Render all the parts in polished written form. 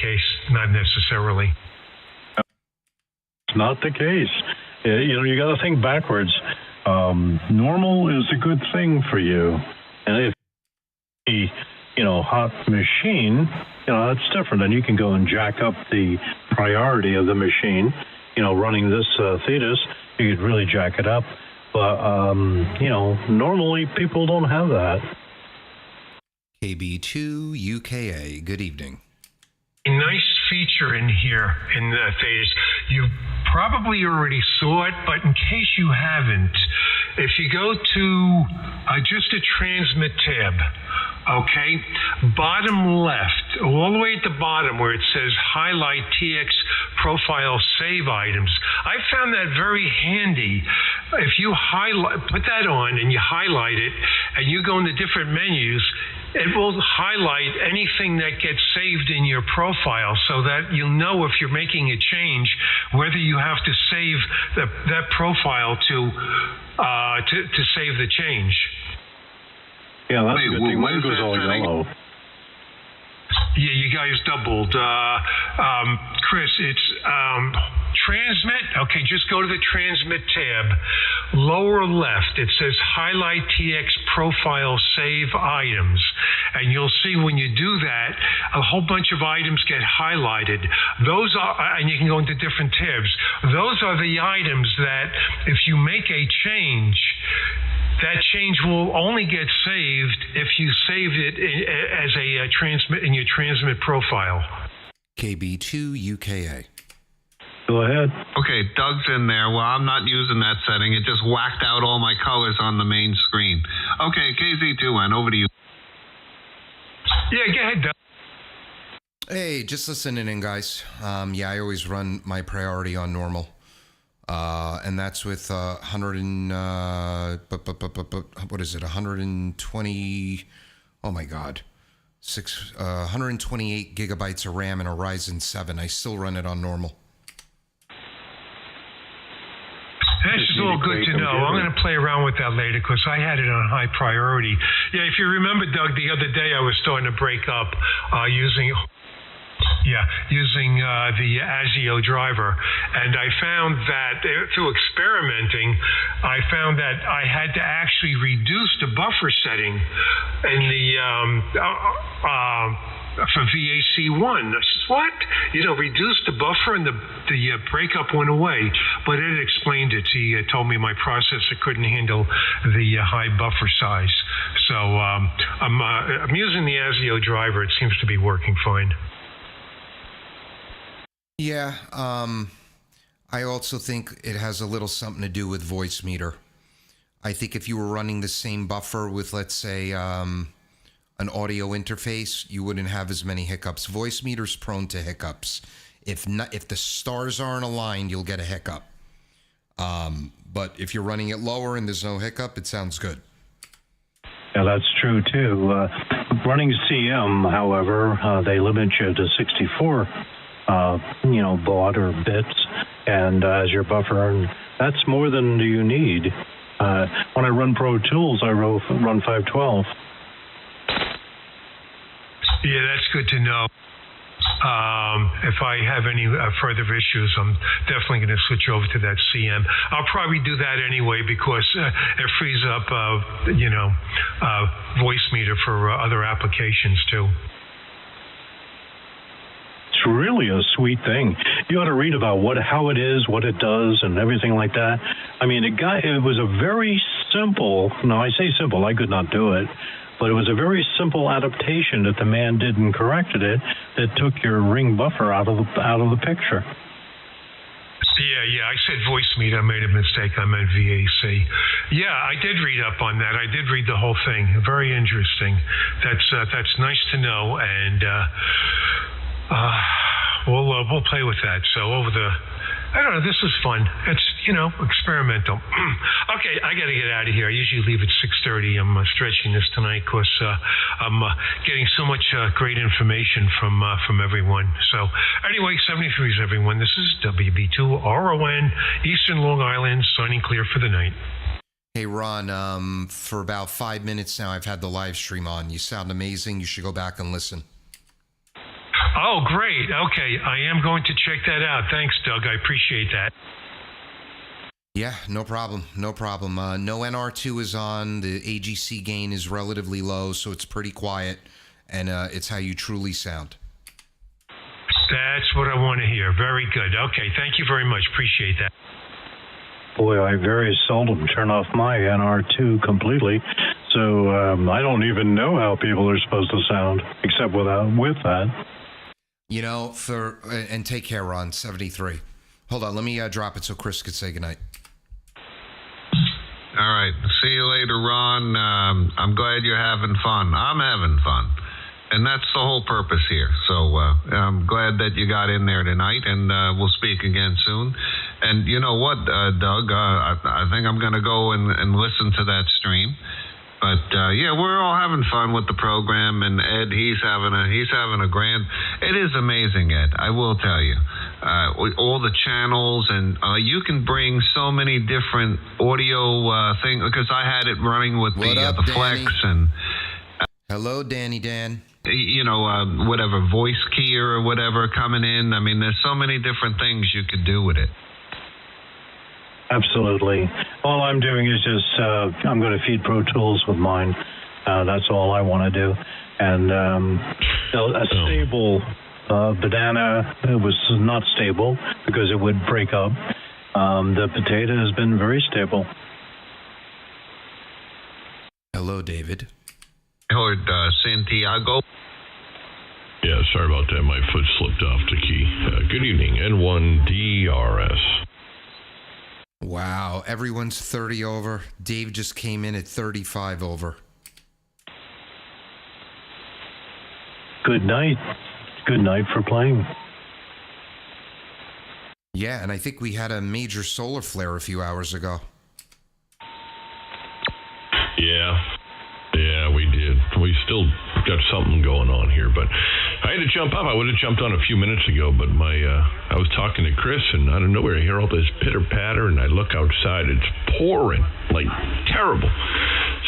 case, not necessarily. It's not the case. You got to think backwards. Normal is a good thing for you, and if hot machine, that's different. And you can go and jack up the priority of the machine. Running this Thetis, you could really jack it up. But normally people don't have that. KB2 UKA. Good evening. A nice feature in here in the Thetis. You probably already saw it, but in case you haven't, if you go to just a transmit tab, okay, bottom left, all the way at the bottom where it says highlight TX profile save items, I found that very handy. If you put that on and you highlight it and you go into different menus, it will highlight anything that gets saved in your profile so that you'll know if you're making a change whether you have to save that profile to save the change. Yeah, that's a good thing. Mine goes all yellow. Yeah, you guys doubled. Chris, it's transmit. Okay, just go to the transmit tab. Lower left, it says highlight TX profile save items. And you'll see when you do that, a whole bunch of items get highlighted. Those are, and you can go into different tabs. Those are the items that if you make a change, that change will only get saved if you saved it as a transmit in your transmit profile. KB2 UKA. Go ahead. Okay, Doug's in there. Well, I'm not using that setting. It just whacked out all my colors on the main screen. Okay, KZ2N, over to you. Yeah, go ahead, Doug. Hey, just listening in, guys. I always run my priority on normal. And that's with 120, oh my God, 128 gigabytes of RAM and a Ryzen 7. I still run it on normal. That's just all good to know. I'm going to play around with that later because I had it on high priority. Yeah, if you remember, Doug, the other day I was starting to break up using the ASIO driver, and I found that through experimenting, I found that I had to actually reduce the buffer setting in the for VAC1. I said, what? Reduce the buffer, and the breakup went away. But it explained it. He told me my processor couldn't handle the high buffer size. So I'm using the ASIO driver. It seems to be working fine. Yeah, I also think it has a little something to do with voice meter. I think if you were running the same buffer with, let's say, an audio interface, you wouldn't have as many hiccups. Voice meter's prone to hiccups. If the stars aren't aligned, you'll get a hiccup. But if you're running it lower and there's no hiccup, it sounds good. Yeah, that's true too. Running CM, however, they limit you to 64. Baud or bits, and as your buffer, and that's more than you need. When I run Pro Tools, I run 512. Yeah, that's good to know. If I have any further issues, I'm definitely going to switch over to that CM. I'll probably do that anyway because it frees up, voice meter for other applications too. It's really a sweet thing. You ought to read about how it is, what it does, and everything like that. I mean, it was a very simple. Now I say simple. I could not do it. But it was a very simple adaptation that the man did and corrected it that took your ring buffer out of the picture. Yeah, I said voice meter. I made a mistake. I meant VAC. Yeah, I did read up on that. I did read the whole thing. Very interesting. That's nice to know, and we'll play with that. So I don't know. This is fun. It's experimental. Okay, I got to get out of here. I usually leave at 6:30. I'm stretching this tonight because I'm getting so much great information from everyone. So anyway, 73s, everyone. This is WB2RON, Eastern Long Island, signing clear for the night. Hey, Ron, for about 5 minutes now, I've had the live stream on. You sound amazing. You should go back and listen. Oh, great. Okay, I am going to check that out. Thanks, Doug. I appreciate that. Yeah, no problem. No problem. No NR2 is on. The AGC gain is relatively low, so it's pretty quiet, and it's how you truly sound. That's what I want to hear. Very good. Okay, thank you very much. Appreciate that. Boy, I very seldom turn off my NR2 completely, so I don't even know how people are supposed to sound, except with that. You know, and take care, Ron, 73. Hold on, let me drop it so Chris could say goodnight. All right. See you later, Ron. I'm glad you're having fun. I'm having fun. And that's the whole purpose here. So I'm glad that you got in there tonight, and we'll speak again soon. And you know what, Doug? I think I'm going to go and listen to that stream. But yeah, we're all having fun with the program, and Ed, he's having a grand. It is amazing, Ed. I will tell you, all the channels, and you can bring so many different audio things. Because I had it running with the Flex and. Hello, Danny Dan. You know, whatever voice key or whatever coming in. I mean, there's so many different things you could do with it. Absolutely. All I'm doing is just I'm going to feed Pro Tools with mine. That's all I want to do. And a stable banana was not stable because it would break up. The potato has been very stable. Hello, David. I heard Santiago. Yeah, sorry about that. My foot slipped off the key. Good evening, N1DRS. Wow, everyone's 30 over. Dave just came in at 35 over. Good night. Good night for playing. Yeah, and I think we had a major solar flare a few hours ago. Yeah, we did. We still got something going on here, but I had to jump up. I would have jumped on a few minutes ago, but I was talking to Chris, and out of nowhere I hear all this pitter-patter, and I look outside. It's pouring, like terrible.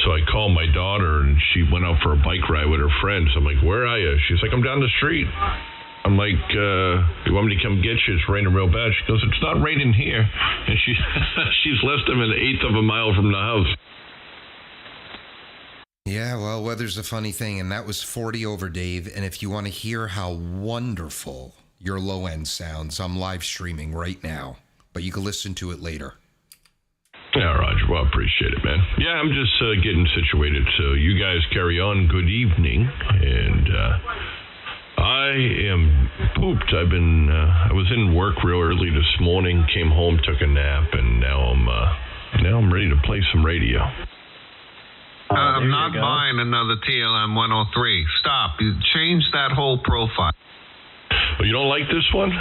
So I called my daughter, and she went out for a bike ride with her friends. I'm like, where are you? She's like, I'm down the street. I'm like, you want me to come get you? It's raining real bad. She goes, it's not raining here. And she's less than an eighth of a mile from the house. Yeah, well, weather's a funny thing, and that was 40 over, Dave. And if you want to hear how wonderful your low end sounds, I'm live streaming right now, but you can listen to it later. Yeah, Roger. Well, I appreciate it, man. Yeah, I'm just getting situated, so you guys carry on. Good evening, and I am pooped. I was in work real early this morning, came home, took a nap, and now I'm ready to play some radio. I'm not buying another TLM 103. Stop. You change that whole profile. Oh, you don't like this one?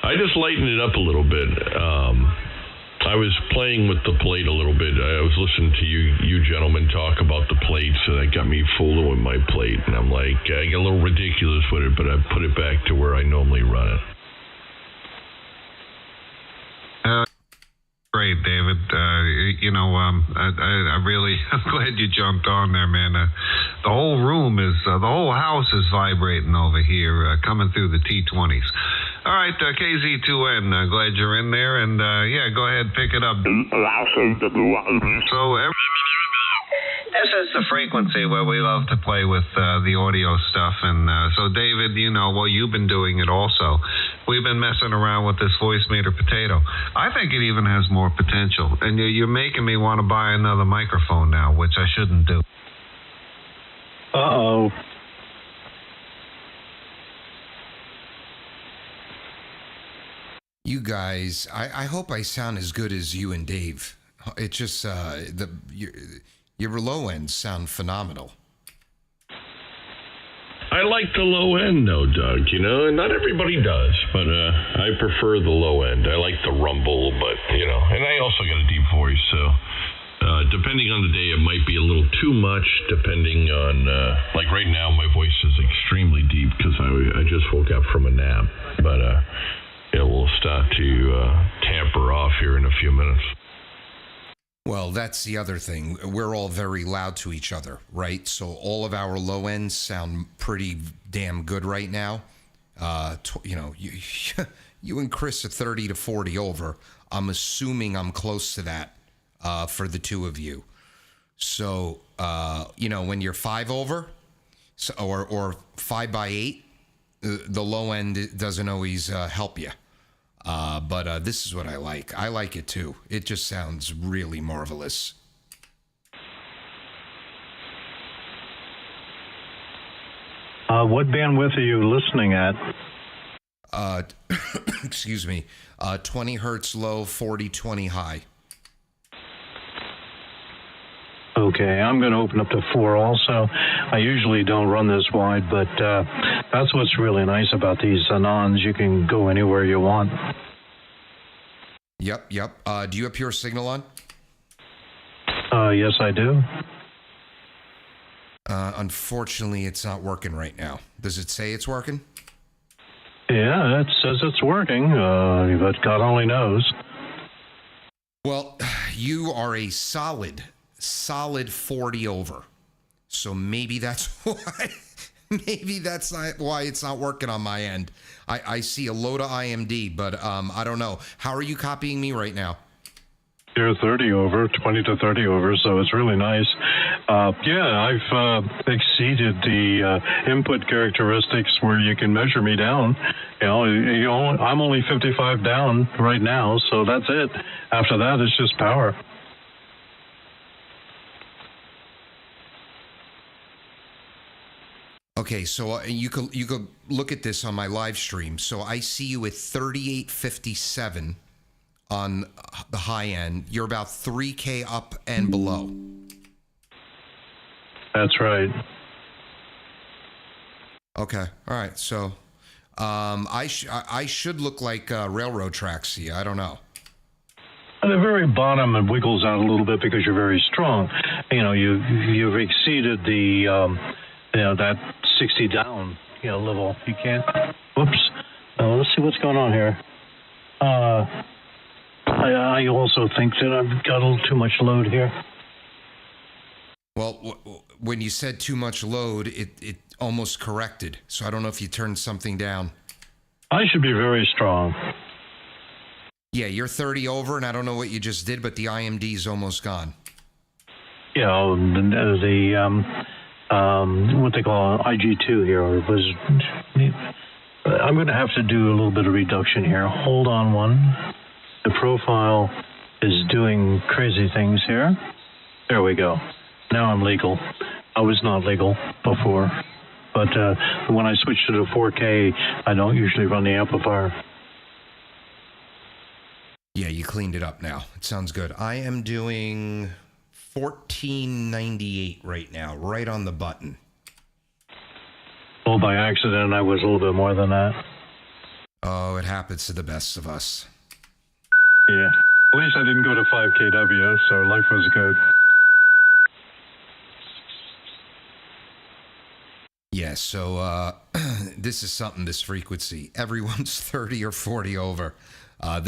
I just lightened it up a little bit. I was playing with the plate a little bit. I was listening to you gentlemen talk about the plate, so that got me fooling with my plate. And I'm like, I get a little ridiculous with it, but I put it back to where I normally run it. Great, David. I really, I'm glad you jumped on there, man. The whole house is vibrating over here, coming through the T20s. All right, KZ2N, glad you're in there, and yeah, go ahead, pick it up. So this is the frequency where we love to play with the audio stuff, and so David, you've been doing it also. We've been messing around with this voice meter potato. I think it even has more potential, and you're making me want to buy another microphone now, which I shouldn't do. Uh-oh. You guys, I hope I sound as good as you and Dave. It's just your low ends sound phenomenal. I like the low end, though, Doug, and not everybody does, but I prefer the low end. I like the rumble, but, and I also got a deep voice, so depending on the day, it might be a little too much, depending on, like right now, my voice is extremely deep because I just woke up from a nap, but it will start to tamper off here in a few minutes. Well, that's the other thing. We're all very loud to each other, right? So all of our low ends sound pretty damn good right now. You and Chris are 30 to 40 over. I'm assuming I'm close to that for the two of you. So, when you're 5 over or 5 by 8, the low end doesn't always help you. But this is what I like. I like it too. It just sounds really marvelous. What bandwidth are you listening at? Excuse me. 20 hertz low, 40/20 high. Okay, I'm going to open up to 4 also. I usually don't run this wide, but that's what's really nice about these Anons. You can go anywhere you want. Yep. Do you have pure signal on? Yes, I do. Unfortunately, it's not working right now. Does it say it's working? Yeah, it says it's working, but God only knows. Well, you are a solid 40 over. So maybe that's why. Maybe that's not why it's not working on my end. I see a load of IMD, but I don't know. How are you copying me right now? You're 30 over, 20 to 30 over, so it's really nice. I've exceeded the input characteristics where you can measure me down. I'm only 55 down right now, so that's it. After that, it's just power. Okay, so you could look at this on my live stream. So I see you at 3857 on the high end. You're about 3K up and below. That's right. Okay, all right. So I should look like railroad tracks to you. I don't know. At the very bottom, it wiggles out a little bit because you're very strong. You've exceeded the that 60 down level. You can't. Whoops. Let's see what's going on here. I also think that I've got a little too much load here. Well, when you said too much load, it almost corrected. So I don't know if you turned something down. I should be very strong. Yeah, you're 30 over, and I don't know what you just did, but the IMD is almost gone. Yeah, what they call IG2 here was. I'm going to have to do a little bit of reduction here. Hold on one. The profile is doing crazy things here. There we go. Now I'm legal. I was not legal before. But when I switch to the 4K, I don't usually run the amplifier. Yeah, you cleaned it up now. It sounds good. I am doing 1498 right now, right on the button. Well, by accident, I was a little bit more than that. Oh, it happens to the best of us. Yeah. At least I didn't go to 5 kW, so life was good. Yeah, so this is something, this frequency. Everyone's 30 or 40 over. I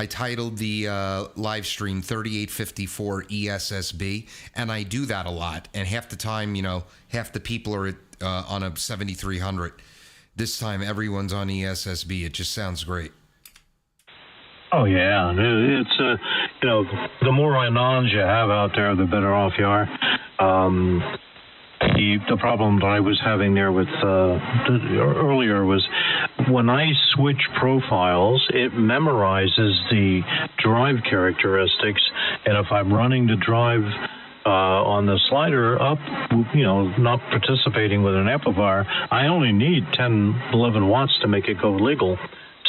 titled the live stream 3854 ESSB, and I do that a lot. And half the time, half the people are on a 7300. This time, everyone's on ESSB. It just sounds great. Oh, yeah. It's, the more Anons you have out there, the better off you are. The problem that I was having there with earlier was when I switch profiles, it memorizes the drive characteristics, and if I'm running the drive on the slider up, not participating with an amplifier, I only need 10, 11 watts to make it go legal.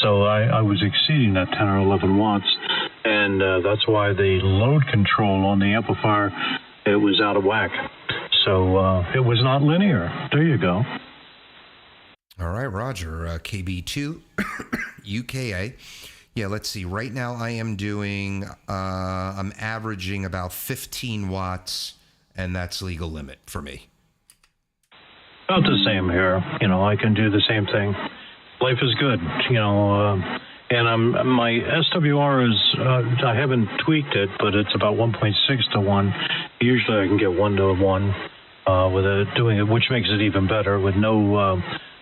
So I was exceeding that 10 or 11 watts, and that's why the load control on the amplifier, it was out of whack. So it was not linear. There you go. All right, Roger. KB2, UKA. Yeah, let's see. Right now I am doing, I'm averaging about 15 watts, and that's legal limit for me. About the same here. I can do the same thing. Life is good. And my SWR is, I haven't tweaked it, but it's about 1.6 to 1. Usually I can get 1 to 1 with it, doing it, which makes it even better with no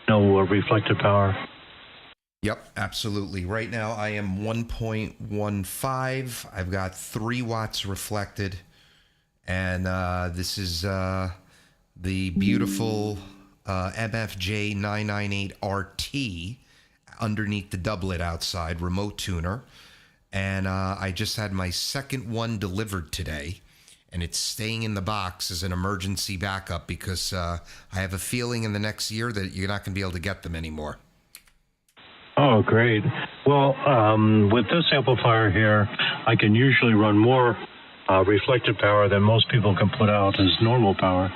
reflected power. Yep, absolutely. Right now I am 1.15. I've got 3 watts reflected. And this is the beautiful MFJ 998RT underneath the doublet outside, remote tuner. And I just had my second one delivered today. And it's staying in the box as an emergency backup because I have a feeling in the next year that you're not going to be able to get them anymore. Oh, great. Well, with this amplifier here, I can usually run more reflected power than most people can put out as normal power.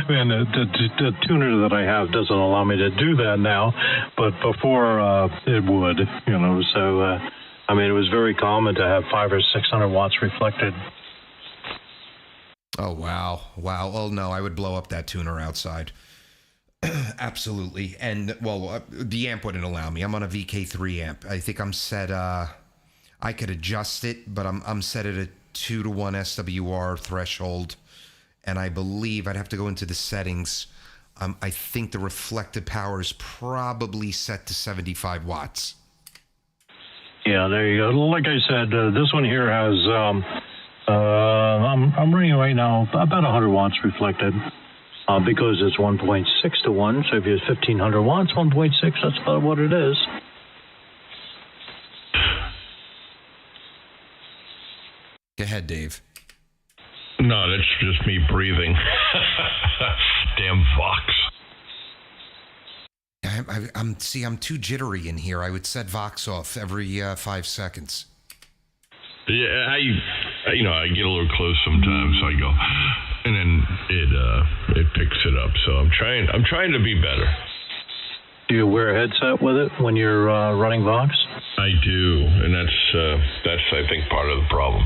And the tuner that I have doesn't allow me to do that now, but before it would, So, it was very common to have 500 or 600 watts reflected. Oh, wow. Oh, no, I would blow up that tuner outside. Absolutely. And, the amp wouldn't allow me. I'm on a VK3 amp. I think I'm set, I could adjust it, but I'm set at a 2 to 1 SWR threshold. And I believe I'd have to go into the settings. I think the reflected power is probably set to 75 watts. Yeah, there you go. Like I said, this one here has, I'm running right now about 100 watts reflected because it's 1.6 to 1. So if you have 1,500 watts, 1.6, that's about what it is. Go ahead, Dave. No, that's just me breathing. Damn Vox. I'm too jittery in here. I would set Vox off every 5 seconds. Yeah, I get a little close sometimes, so I go, and then it picks it up. So I'm trying to be better. Do you wear a headset with it when you're running Vox? I do, and that's I think part of the problem.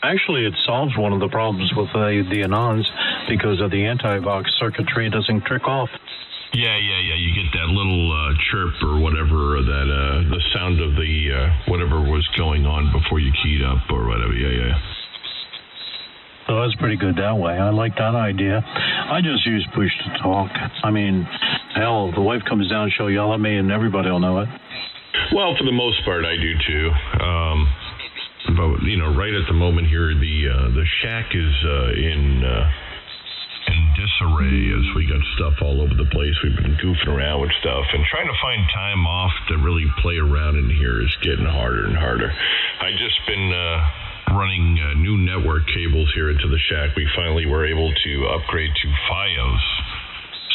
Actually, it solves one of the problems with the Anons because of the anti-Vox circuitry. It doesn't trick off. Yeah. You get that little chirp or whatever, that the sound of the whatever was going on before you keyed up or whatever. Yeah. So that's pretty good that way. I like that idea. I just use push to talk. Hell, if the wife comes down, she'll yell at me and everybody will know it. Well, for the most part, I do too. But right at the moment here, the shack is in disarray as we got stuff all over the place. We've been goofing around with stuff and trying to find time off to really play around in here is getting harder and harder. I just been running new network cables here into the shack. We finally were able to upgrade to FiOS.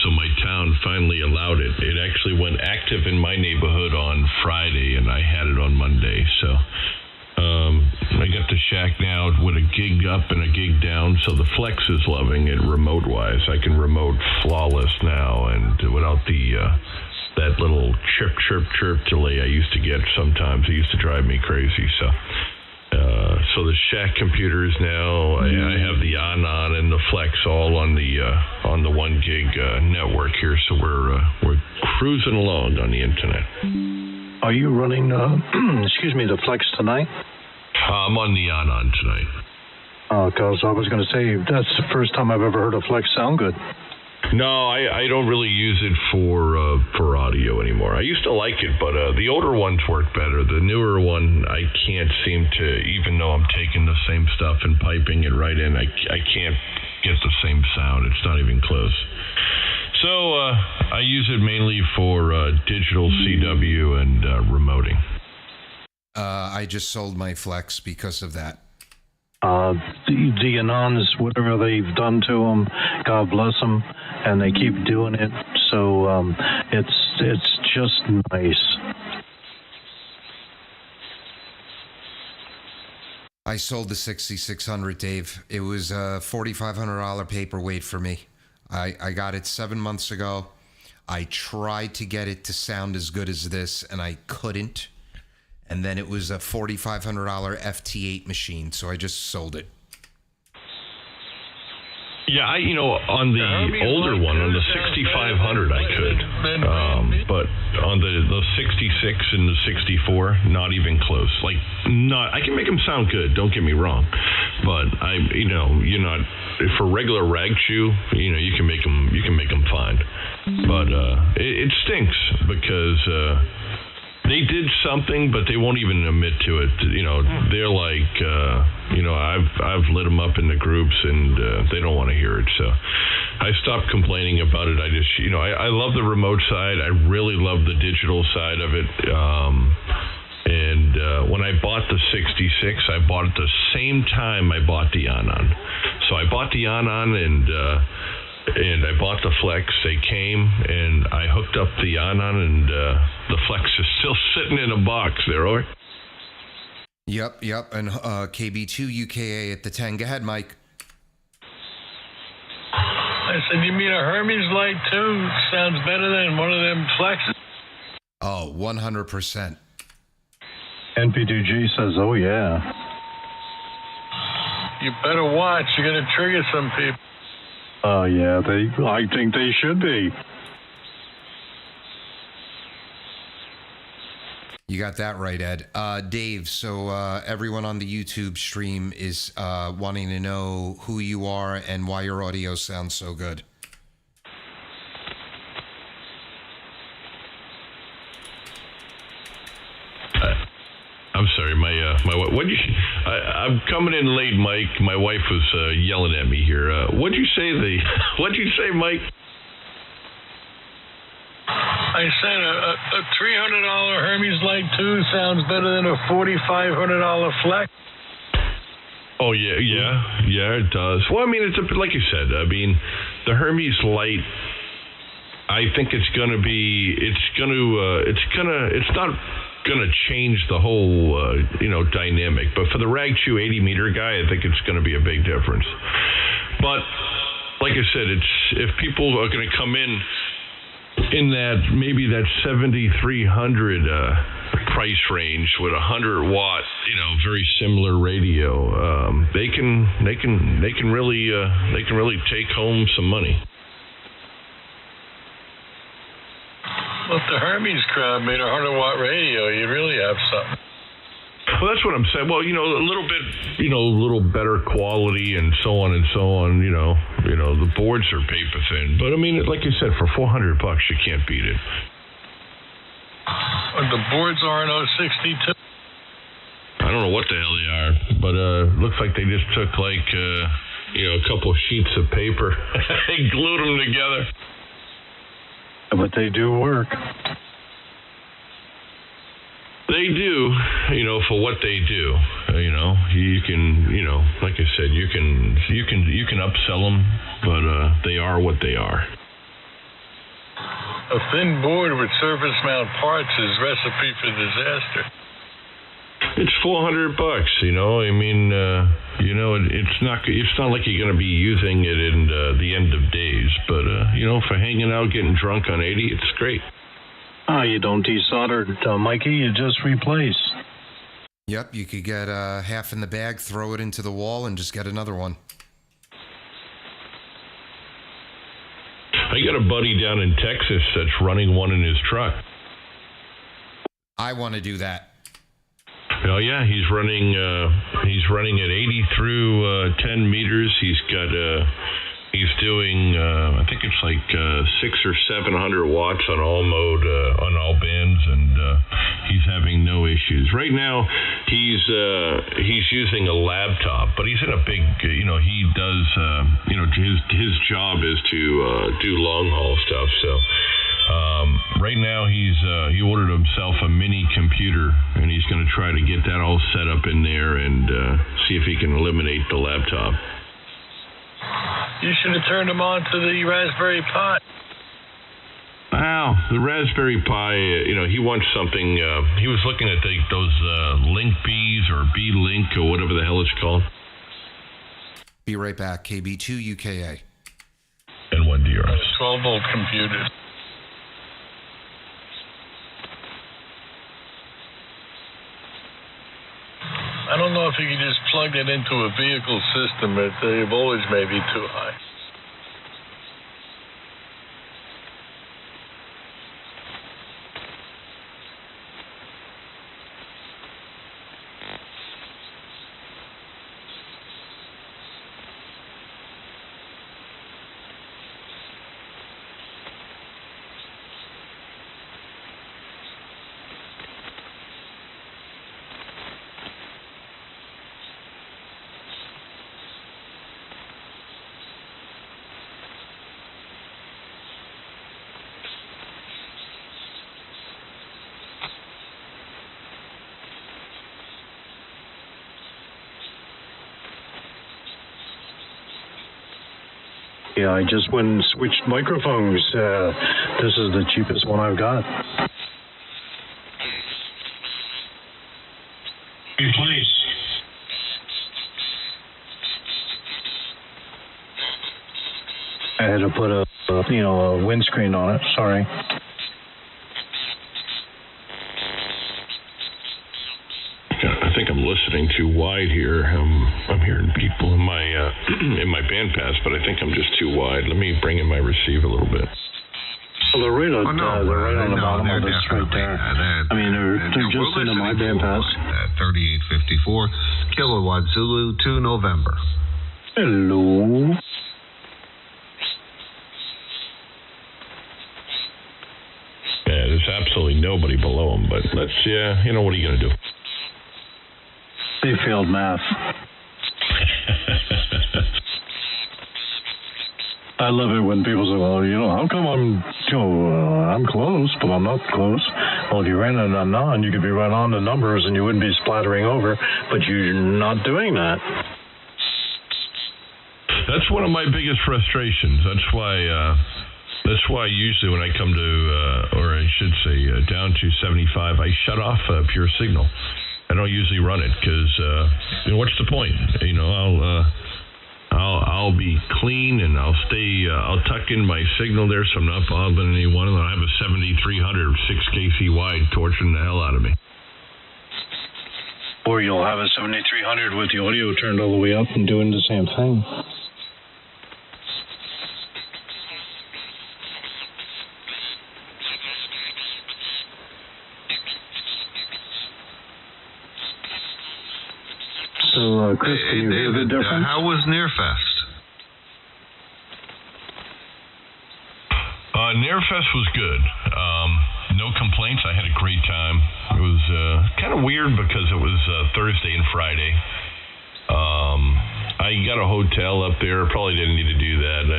So my town finally allowed it. It actually went active in my neighborhood on Friday, and I had it on Monday. So I got the shack now with a gig up and a gig down, so the Flex is loving it remote-wise. I can remote flawless now, and without that little chirp delay I used to get sometimes. It used to drive me crazy. So the shack computers now, I have the Anon and the Flex all on the 1 gig network here, so we're cruising along on the internet. Are you running the Flex tonight? I'm on the Anon tonight. Oh, because I was going to say that's the first time I've ever heard a Flex sound good. No, I don't really use it for audio anymore. I used to like it, but the older ones work better. The newer one, I can't seem to, even though I'm taking the same stuff and piping it right in, I can't get the same sound. It's not even close. So I use it mainly for digital CW and remoting. I just sold my Flex because of that. The Anons, whatever they've done to them, God bless them, and they keep doing it. So it's just nice. I sold the 6600, Dave. It was a $4,500 paperweight for me. I got it 7 months ago. I tried to get it to sound as good as this, and I couldn't. And then it was a $4,500 FT8 machine, so I just sold it. Yeah, on the older one, on the 6500, I could. But on the 66 and the 64, not even close. Like, not. I can make them sound good. Don't get me wrong, but you're not for regular rag chew. You can make them fine, but it stinks because they did something, but they won't even admit to it. They're like, I've lit them up in the groups, and they don't want to hear it. So I stopped complaining about it. I just, I love the remote side. I really love the digital side of it. And when I bought the 66, I bought it the same time I bought the Anon. So I bought the Anon and I bought the Flex. They came, and I hooked up the Anon, and the Flex is still sitting in a box there, Roy. Yep. And KB2 UKA at the 10. Go ahead, Mike. I said, you mean a Hermes Light 2 sounds better than one of them Flexes? Oh, 100%. NP2G says, oh, yeah. You better watch. You're going to trigger some people. Oh, yeah, I think they should be. You got that right, Ed. Dave, so everyone on the YouTube stream is wanting to know who you are and why your audio sounds so good. I'm sorry, my I'm coming in late, Mike. My wife was yelling at me here. What'd you say, Mike? I said a $300 Hermes Light 2 sounds better than a $4,500 Flex. Oh yeah, it does. Well, I mean, it's a bit like you said. I mean, the Hermes Light. I think it's not gonna change the whole dynamic, but for the rag chew 80 meter guy, I think it's gonna be a big difference. But like I said, if people are gonna come in that 7,300 price range with 100 watt, very similar radio, they can really take home some money. Well, if the Hermes crowd made a 100-watt radio, you really have something. Well, that's what I'm saying. Well, a little bit, a little better quality and so on and so on. The boards are paper thin, but I mean, like you said, for $400, you can't beat it. The boards aren't 062. I don't know what the hell they are, but looks like they just took a couple sheets of paper and glued them together. But they do work. They do, for what they do. You can, like I said, you can upsell them, but they are what they are. A thin board with surface mount parts is recipe for disaster. It's $400, I mean, it's not like you're going to be using it in the end of days, but for hanging out, getting drunk on 80, it's great. You don't desolder it, Mikey, you just replace. Yep, you could get half in the bag, throw it into the wall, and just get another one. I got a buddy down in Texas that's running one in his truck. I want to do that. Oh yeah, he's running at 80 through 10 meters. He's doing I think it's like 600 or 700 watts on all mode on all bands, and he's having no issues right now. He's using a laptop, but he's in a big he does his job is to do long haul stuff. So right now he ordered himself a mini computer, and he's going to try to get that all set up in there and see if he can eliminate the laptop. You should have turned him on to the Raspberry Pi. Wow, the Raspberry Pi, he wants something. He was looking at those Link Bs or B-Link or whatever the hell it's called. Be right back. KB2 UKA. And 1DRS. 12-volt computers. I don't know if you can just plug it into a vehicle system, but the voltage may be too high. Yeah, I just went and switched microphones. This is the cheapest one I've got. Please. I had to put a windscreen on it. Sorry. I think I'm listening too wide here. I'm hearing people in my in my bandpass, but I think I'm just too wide. Let me bring in my receive a little bit. Well, they're right on, they're right on the bottom of this right there. They're just into my bandpass. 3854 kilowatt Zulu to November. Hello. Yeah, there's absolutely nobody below them, but let's, what are you going to do? They failed math. I love it when people say, well, how come I'm close, but I'm not close. Well, if you ran it on, you could be right on the numbers and you wouldn't be splattering over, but you're not doing that. That's one of my biggest frustrations. That's why usually when I come to, or I should say down to 75, I shut off pure signal. I don't usually run it because, what's the point? I'll be clean and I'll I'll tuck in my signal there so I'm not bothering anyone, and I'll have a 7300 6 kC wide torturing the hell out of me. Or you'll have a 7300 with the audio turned all the way up and doing the same thing. So, Chris, can you hear the difference? How was Nearfest? Nearfest was good. No complaints. I had a great time. It was kind of weird because it was Thursday and Friday. I got a hotel up there. Probably didn't need to do that.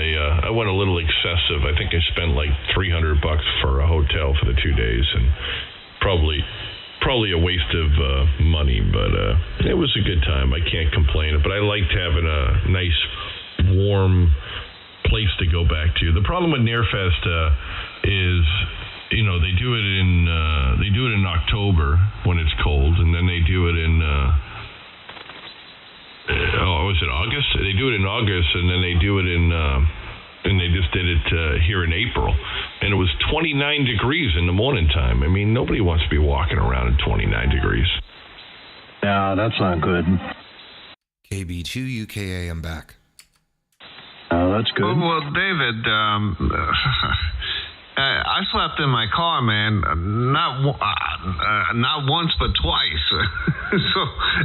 I went a little excessive. I think I spent like $300 for a hotel for the 2 days, and probably a waste of money, but it was a good time. I can't complain. But I liked having a nice, warm place to go back to. The problem with Nearfest is, they do it in October when it's cold, and then they do it in was it August? They do it in August, and then they do it in and they just did it here in April, and it was 29 degrees in the morning time. I mean, nobody wants to be walking around at 29 degrees. Yeah, that's not good. KB2 UKA, I'm back. That's good. Well, David, I slept in my car, man. Not once, but twice.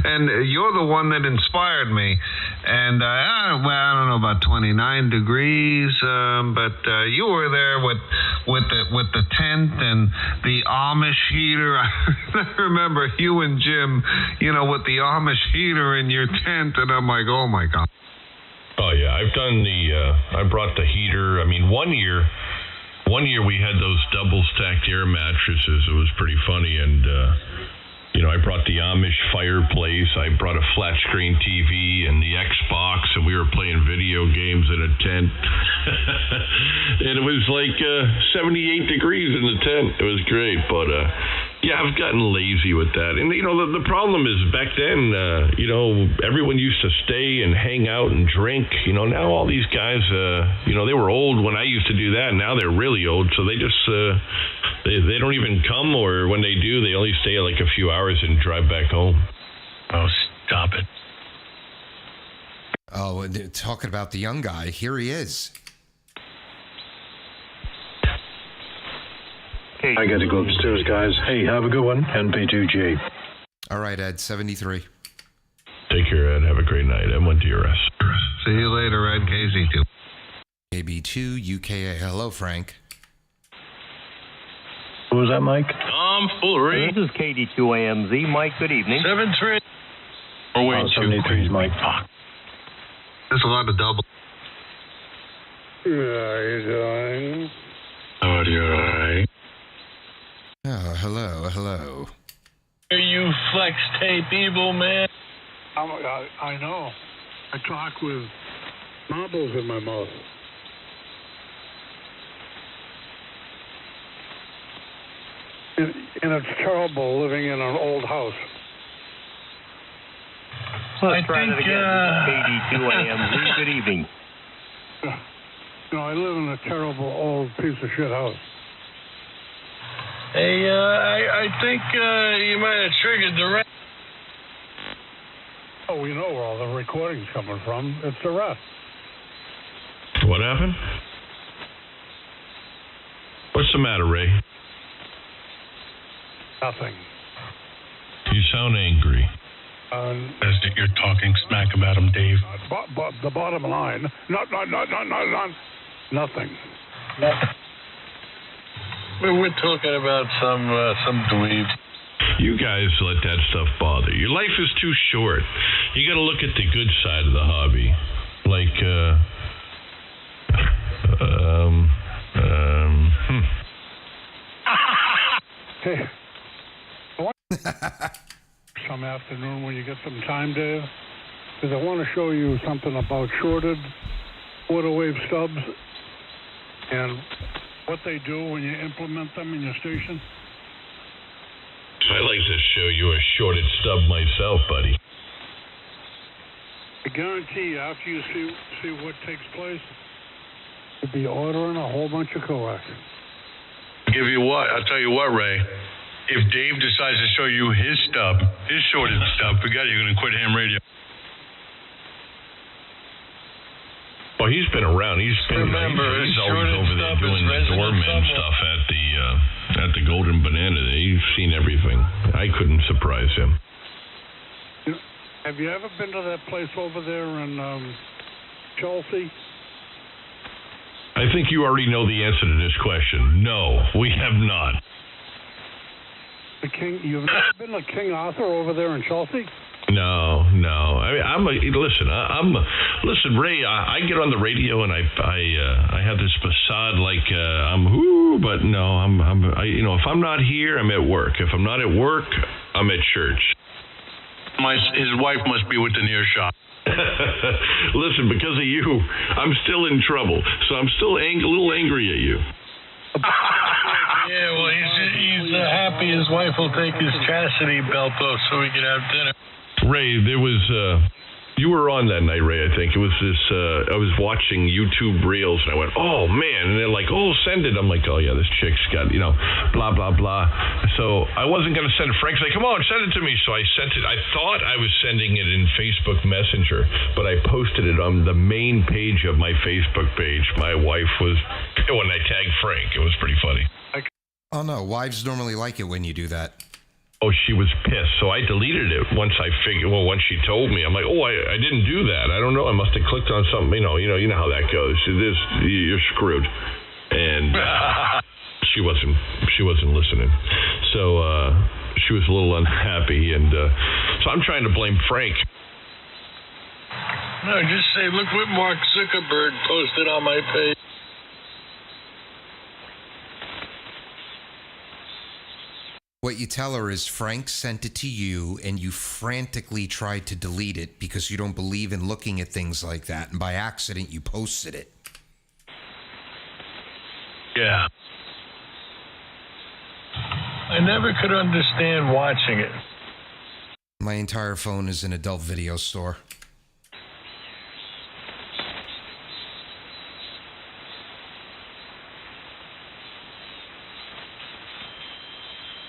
And you're the one that inspired me. And I don't know about 29 degrees, but you were there with the tent and the Amish heater. I remember you and Jim, with the Amish heater in your tent, and I'm like, oh my God. Oh yeah, I've done I brought the heater. I mean, one year we had those double stacked air mattresses. It was pretty funny, and I brought the Amish fireplace. I brought a flat screen TV and the Xbox, and we were playing video games in a tent. And it was like 78 degrees in the tent. It was great, but yeah, I've gotten lazy with that. And the problem is back then, everyone used to stay and hang out and drink. Now all these guys, they were old when I used to do that. Now they're really old, so they just they don't even come, or when they do, they only stay like a few hours and drive back home. Oh, stop it. Oh, and talking about the young guy, here he is. I got to go upstairs, guys. Hey, have a good one. NP2J. All right, Ed, 73. Take care, Ed. Have a great night. I went to your rest. See you later, Ed. KZ2. KB2 UKA. Hello, Frank. Who was that, Mike? Tomfoolery. This is KD2AMZ. Mike, good evening. 7-3. Oh, wait, 73's Mike. There's a lot of double. How are you doing? How are you, alright? Oh, hello. Are you flex tape evil, man? I know. I talk with marbles in my mouth. And it's terrible living in an old house. Let's try that again. KD2 AMZ, good evening. I live in a terrible old piece of shit house. Hey, I think you might have triggered the rest. Oh, we know where all the recording's coming from. It's the rest. What happened? What's the matter, Ray? Nothing. You sound angry. As that you're talking smack about him, Dave. But the bottom line, nothing. We're talking about some dweeb. You guys let that stuff bother you. Your life is too short. You got to look at the good side of the hobby. Like, Some afternoon when you get some time, Dave, because I want to show you something about shorted quarter wave stubs and what they do when you implement them in your station. I'd like to show you a shorted stub myself, buddy. I guarantee you, after you see what takes place, you'll be ordering a whole bunch of coax. I'll tell you what, Ray. If Dave decides to show you his stub, his shorted stub, forget it, you're going to quit ham radio. Well, he's been around. He's always over there doing the doorman stuff at the Golden Banana. He's seen everything. I couldn't surprise him. Have you ever been to that place over there in Chelsea? I think you already know the answer to this question. No, we have not. You've never been to King Arthur over there in Chelsea? No. I mean, listen, Ray. I get on the radio and I have this facade like but no, if I'm not here, I'm at work. If I'm not at work, I'm at church. His wife must be with the near shop. Listen, because of you, I'm still in trouble, so I'm still a little angry at you. Yeah, well, he's happy his wife will take his chastity belt off so we can have dinner. Ray, there was you were on that night, Ray. I think it was this. I was watching YouTube reels, and I went, "Oh man!" And they're like, "Oh, send it." I'm like, "Oh yeah, this chick's got blah blah blah." So I wasn't gonna send it. Frank's like, "Come on, send it to me." So I sent it. I thought I was sending it in Facebook Messenger, but I posted it on the main page of my Facebook page. My wife was when I tagged Frank. It was pretty funny. Oh no, wives normally like it when you do that. Oh, she was pissed. So I deleted it once once she told me. I'm like, oh, I didn't do that. I don't know. I must have clicked on something. You know how that goes. You're screwed. And she wasn't listening. So she was a little unhappy. And so I'm trying to blame Frank. No, just say, look what Mark Zuckerberg posted on my page. What you tell her is Frank sent it to you and you frantically tried to delete it because you don't believe in looking at things like that. And by accident, you posted it. Yeah. I never could understand watching it. My entire phone is an adult video store.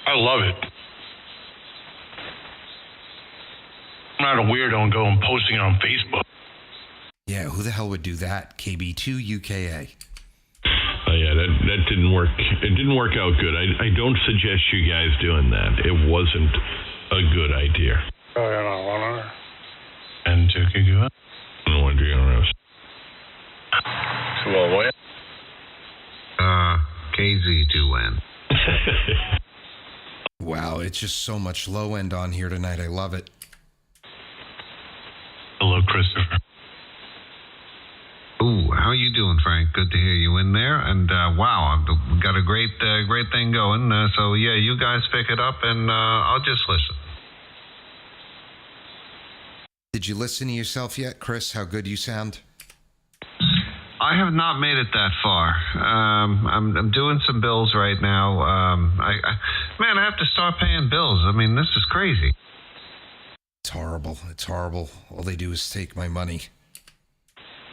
I love it. I'm not a weirdo and go and posting it on Facebook. Yeah, who the hell would do that? KB2 UKA. Oh yeah, that didn't work. It didn't work out good. I don't suggest you guys doing that. It wasn't a good idea. Oh, yeah, no, whatever. And to Kigua? No wonder you're on Well, what? KZ2N. Wow, it's just so much low end on here tonight. I love it. Hello, Christopher. Ooh, how you doing, Frank? Good to hear you in there. And wow, I've got a great thing going. So yeah, you guys pick it up, and I'll just listen. Did you listen to yourself yet, Chris? How good you sound? I have not made it that far. I'm doing some bills right now. Man, I have to start paying bills. I mean, this is crazy. It's horrible. It's horrible. All they do is take my money.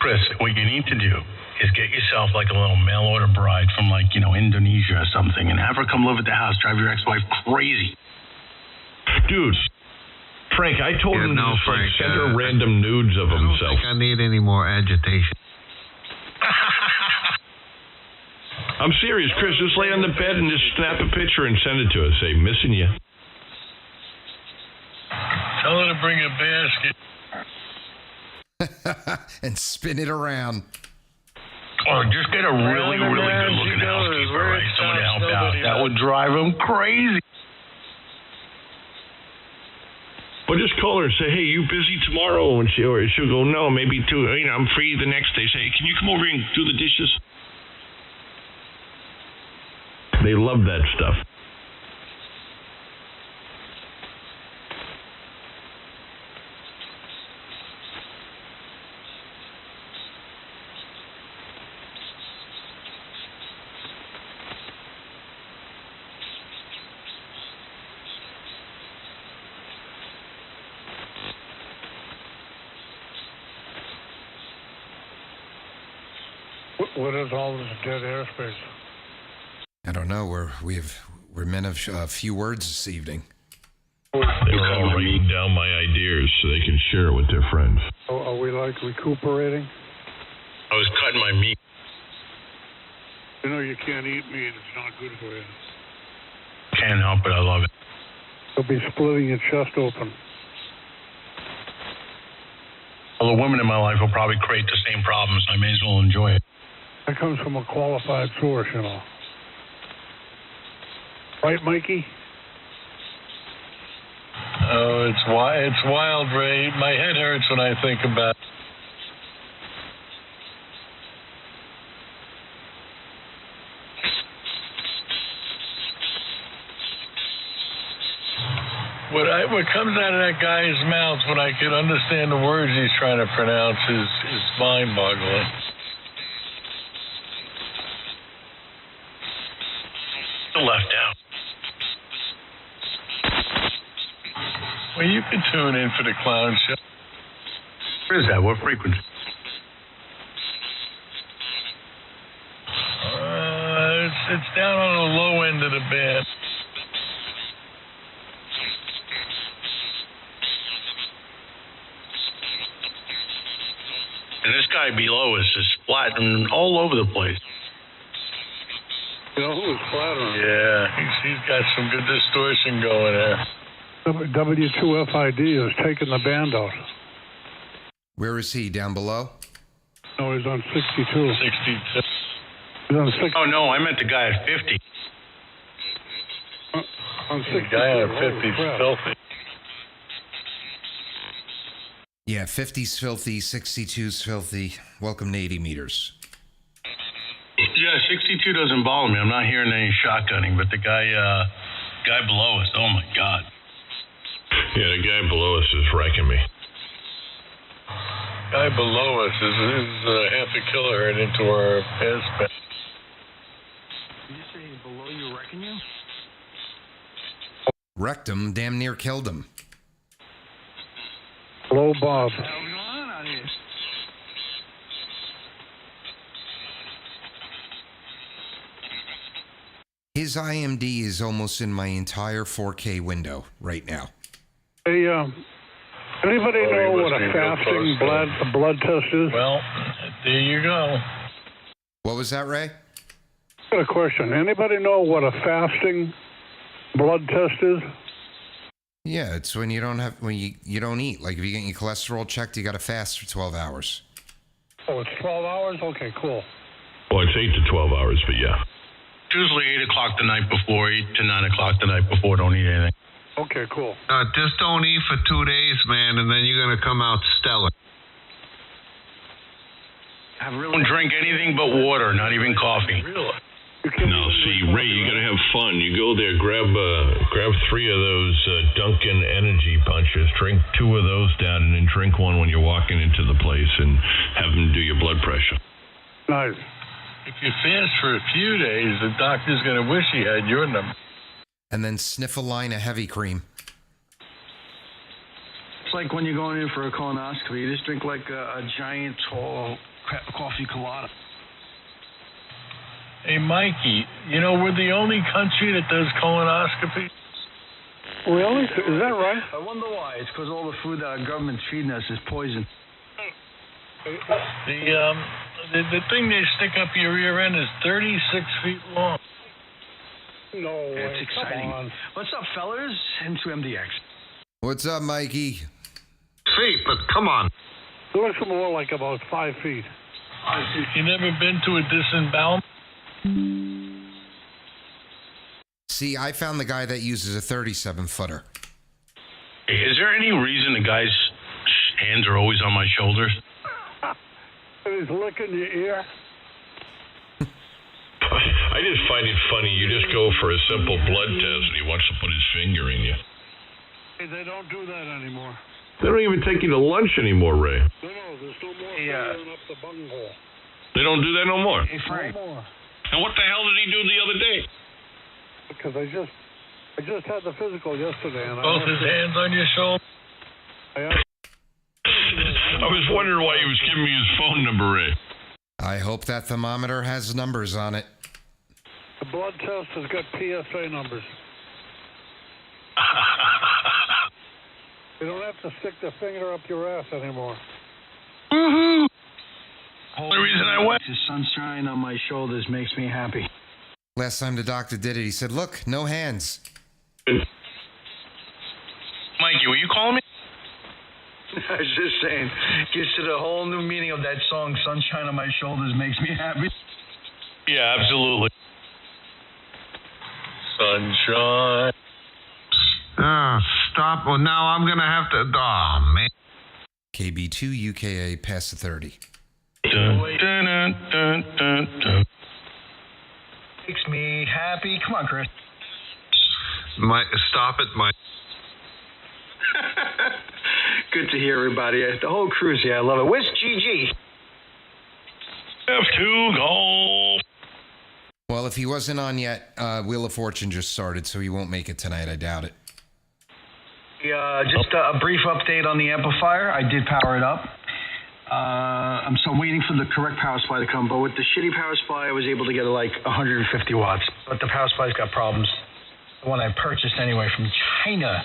Chris, what you need to do is get yourself like a little mail order bride from Indonesia or something and have her come live at the house, drive your ex-wife crazy. Dude, Frank, I told him to Frank, send her random nudes of himself. I don't think I need any more agitation. I'm serious, Chris. Just lay on the bed and just snap a picture and send it to us. Say, missing you. Tell her to bring a basket. And spin it around. Or just get a really, really good-looking housekeeper, right? Someone to help out. That would drive him crazy. Or just call her and say, hey, you busy tomorrow? And she'll go, no, maybe I'm free the next day. Say, can you come over and do the dishes? They love that stuff. What is all this dead airspace? I don't know. We're men of few words this evening. They're all writing down my ideas so they can share it with their friends. Are we recuperating? I was cutting my meat. You know you can't eat meat. It's not good for you. Can't help it. I love it. You'll be splitting your chest open. Well, the women in my life will probably create the same problems. I may as well enjoy it. That comes from a qualified source, you know. Right, Mikey? Oh, it's wild, Ray. My head hurts when I think about it. What comes out of that guy's mouth when I can understand the words he's trying to pronounce is mind-boggling. Left out. Well, you can tune in for the clown show. Where is that? What frequency? It's down on the low end of the band. And this guy below us is splatting all over the place. You know who was flattering? Yeah, he's got some good distortion going there. W2FID is taking the band out. Where is he? Down below? No, he's on 62. 62. He's on 60. Oh, no, I meant the guy at 50. On 62. The guy at 50 is filthy. Yeah, 50's filthy, 62's filthy. Welcome to 80 meters. Yeah, 62 doesn't bother me. I'm not hearing any shotgunning, but the guy below us, oh my God. Yeah, the guy below us is wrecking me. Guy below us is half a kilohertz into our airspace. Did you say below you wrecking you? Wrecked him, damn near killed him. Hello, Bob. What's going on out here? His IMD is almost in my entire 4K window right now. Hey, anybody know what a fasting blood test is? Well, there you go. What was that, Ray? I got a question. Anybody know what a fasting blood test is? Yeah, it's when you don't eat. Like if you get your cholesterol checked, you got to fast for 12 hours. Oh, it's 12 hours? Okay, cool. Well, it's 8 to 12 hours, but yeah. Usually 8 o'clock the night before, 8 to 9 o'clock the night before. Don't eat anything. Okay, cool. Just don't eat for 2 days, man, and then you're going to come out stellar. Don't drink anything but water, not even coffee. No, see, Ray, you got to have fun. You go there, grab 3 of those Dunkin' Energy punches, drink 2 of those down, and then drink one when you're walking into the place and have them do your blood pressure. Nice. If you fast for a few days, the doctor's going to wish he had your number. and then sniff a line of heavy cream. It's like when you're going in for a colonoscopy. You just drink like a giant, tall coffee colada. Hey, Mikey, you know, we're the only country that does colonoscopy. Really? Is that right? I wonder why. It's because all the food that our government's feeding us is poison. The thing they stick up your rear end is 36 feet long. No way. It's exciting. Come on. What's up, fellas? Into MDX. What's up, Mikey? Feet, but come on. It looks more like about 5 feet. You never been to a disembowelment? See, I found the guy that uses a 37-footer. Hey, is there any reason the guy's hands are always on my shoulders? And he's licking your ear. I just find it funny. You just go for a simple blood test and he wants to put his finger in you. Hey, they don't do that anymore. They don't even take you to lunch anymore, Ray. No, there's no more fingering up the bunghole. They don't do that no more. Hey, Frank. No more. And what the hell did he do the other day? Because I just had the physical yesterday, and Both his hands on your shoulder? I was wondering why he was giving me his phone number, Ray. I hope that thermometer has numbers on it. The blood test has got PSA numbers. You don't have to stick the finger up your ass anymore. Woohoo! Only reason I went. The sunshine on my shoulders makes me happy. Last time the doctor did it, he said, look, no hands. Mikey, were you calling me? I was just saying, gives to the whole new meaning of that song, Sunshine on My Shoulders Makes Me Happy. Yeah, absolutely. Sunshine. Stop. Well, now I'm going to have to... Oh, man. KB2 UKA past the 30. Dun, dun, dun, dun, dun, dun. Makes me happy. Come on, Chris. Stop it, Mike. Good to hear, everybody. The whole crew's here. I love it. Where's GG? F2 golf. Well, if he wasn't on yet, Wheel of Fortune just started, so he won't make it tonight. I doubt it. Just a brief update on the amplifier. I did power it up. I'm still waiting for the correct power supply to come, but with the shitty power supply, I was able to get like 150 watts. But the power supply's got problems. The one I purchased anyway from China.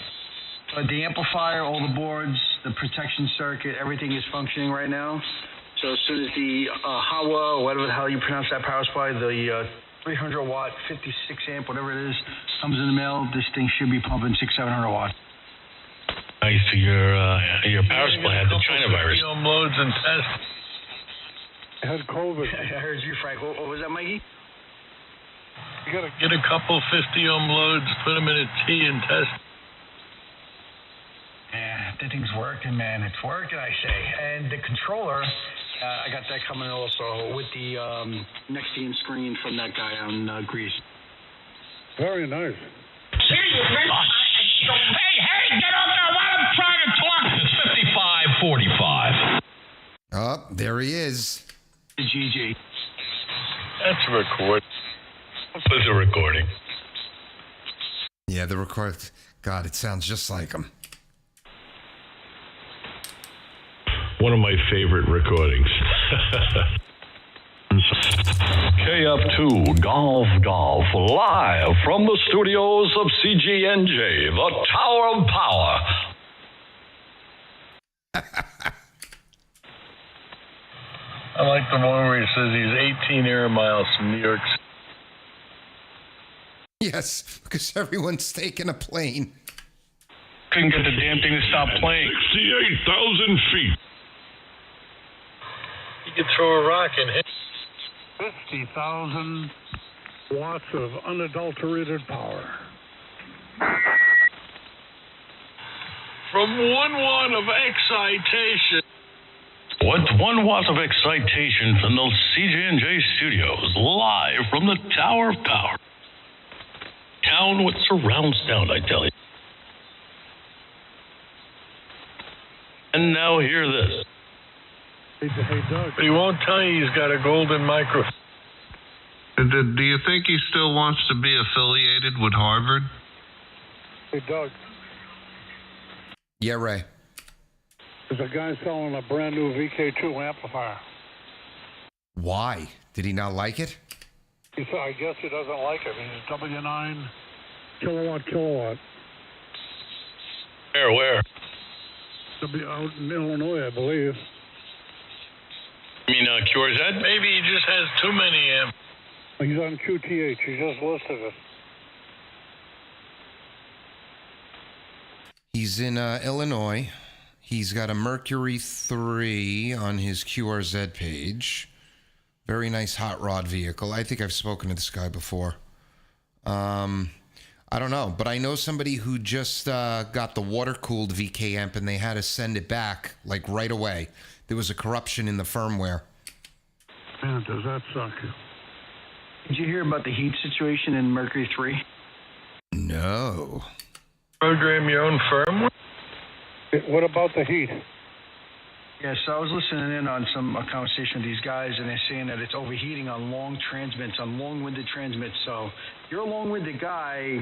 But the amplifier, all the boards, the protection circuit, everything is functioning right now. So as soon as the Hawa, or whatever the hell you pronounce that power supply, the 300 watt, 56 amp, whatever it is, comes in the mail, this thing should be pumping 600-700 watts. Nice to your power supply had the China virus. Loads and tests. I had COVID. I heard you, Frank. What was that, Mikey? You gotta get a couple 50-ohm loads, put them in a T and test. Yeah, that thing's working, man. It's working, I say. And the controller, I got that coming also with the next-in screen from that guy on Greece. Very nice. Hey, get up there while I'm trying to talk. It's 55-45. Oh, there he is. GG. That's a record. It's a recording. Yeah, the record. God, it sounds just like him. One of my favorite recordings. KF2 Golf live from the studios of CGNJ, the Tower of Power. I like the one where he says he's 18 air miles from New York City. Yes, because everyone's taking a plane. Couldn't get the damn thing to stop playing. 68,000 feet. You could throw a rock and hit. 50,000 watts of unadulterated power. From 1 watt of excitation. What 1 watt of excitation from the CJNJ studios, live from the Tower of Power. Town with surround sound, I tell you. And now hear this. Hey, Doug. But he won't tell you he's got a golden microphone. Do you think he still wants to be affiliated with Harvard? Hey, Doug. Yeah, Ray. There's a guy selling a brand new VK2 amplifier. Why? Did he not like it? He said, I guess he doesn't like it. He's W9 kilowatt. Where? Out in Illinois, I believe. You mean QRZ? Maybe he just has too many amps. He's on QTH. He just listed it. He's in Illinois. He's got a Mercury 3 on his QRZ page. Very nice hot rod vehicle. I think I've spoken to this guy before. I don't know, but I know somebody who just got the water-cooled VK amp and they had to send it back, like, right away. There was a corruption in the firmware. Man, does that suck. Did you hear about the heat situation in Mercury 3? No. Program your own firmware? What about the heat? Yeah, so I was listening in on a conversation with these guys, and they're saying that it's overheating on long transmits, on long-winded transmits. So if you're a long-winded guy,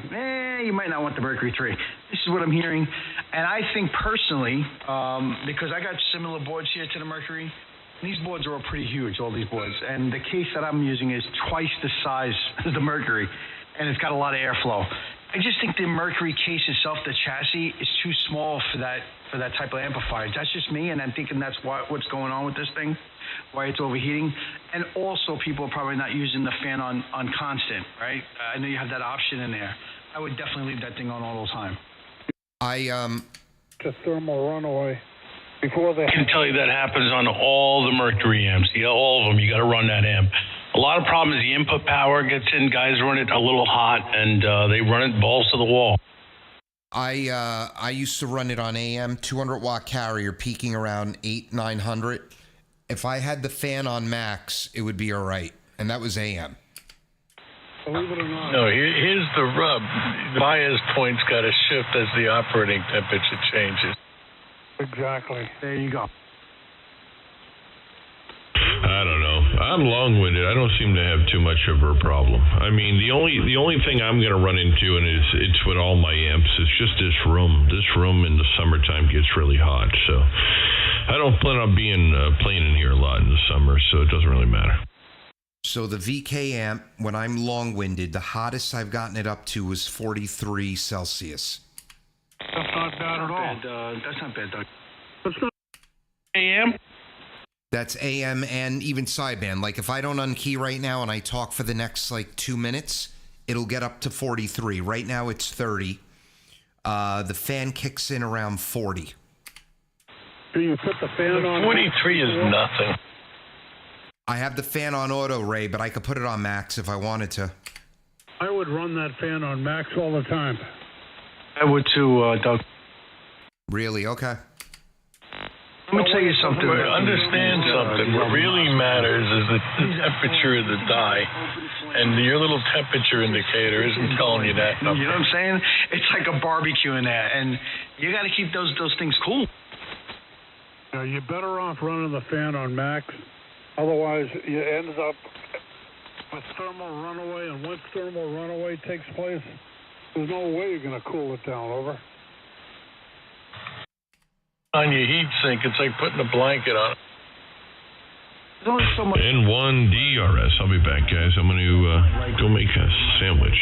you might not want the Mercury 3. This is what I'm hearing. And I think personally, because I got similar boards here to the Mercury, these boards are all pretty huge, all these boards. And the case that I'm using is twice the size as the Mercury, and it's got a lot of airflow. I just think the Mercury case itself, the chassis, is too small for that type of amplifier. That's just me, and I'm thinking that's what's going on with this thing, why it's overheating. And also, people are probably not using the fan on constant, right? I know you have that option in there. I would definitely leave that thing on all the time. Just thermal runaway. I can tell you that happens on all the Mercury amps. Yeah, all of them. You got to run that amp. A lot of problems. The input power gets in. Guys run it a little hot, and they run it balls to the wall. I used to run it on AM 200 watt carrier, peaking around 900. If I had the fan on max, it would be all right, and that was AM. Believe it or not. No, here's the rub. The bias point's got to shift as the operating temperature changes. Exactly. There you go. I don't know. I'm long-winded. I don't seem to have too much of a problem. I mean, the only thing I'm going to run into, and it's with all my amps, is just this room. This room in the summertime gets really hot, so I don't plan on playing in here a lot in the summer, so it doesn't really matter. So the VK amp, when I'm long-winded, the hottest I've gotten it up to was 43 Celsius. That's not bad at all. That's not bad, Doug. That's not AM? That's AM and even sideband. Like, if I don't unkey right now and I talk for the next, 2 minutes, it'll get up to 43. Right now, it's 30. The fan kicks in around 40. Do you put the fan on? 43 is nothing. I have the fan on auto, Ray, but I could put it on max if I wanted to. I would run that fan on max all the time. I would too, Doug. Really? Okay. Let me tell you something. Understand something. What really matters is the temperature of the die. And your little temperature indicator isn't telling you that. You know what I'm saying? It's like a barbecue in there. And you got to keep those things cool. Yeah, you're better off running the fan on max. Otherwise, you end up with thermal runaway. And once thermal runaway takes place, there's no way you're going to cool it down, over. On your heat sink, it's like putting a blanket on it. There's only so much. N1 DRS. I'll be back, guys. I'm going to go make a sandwich.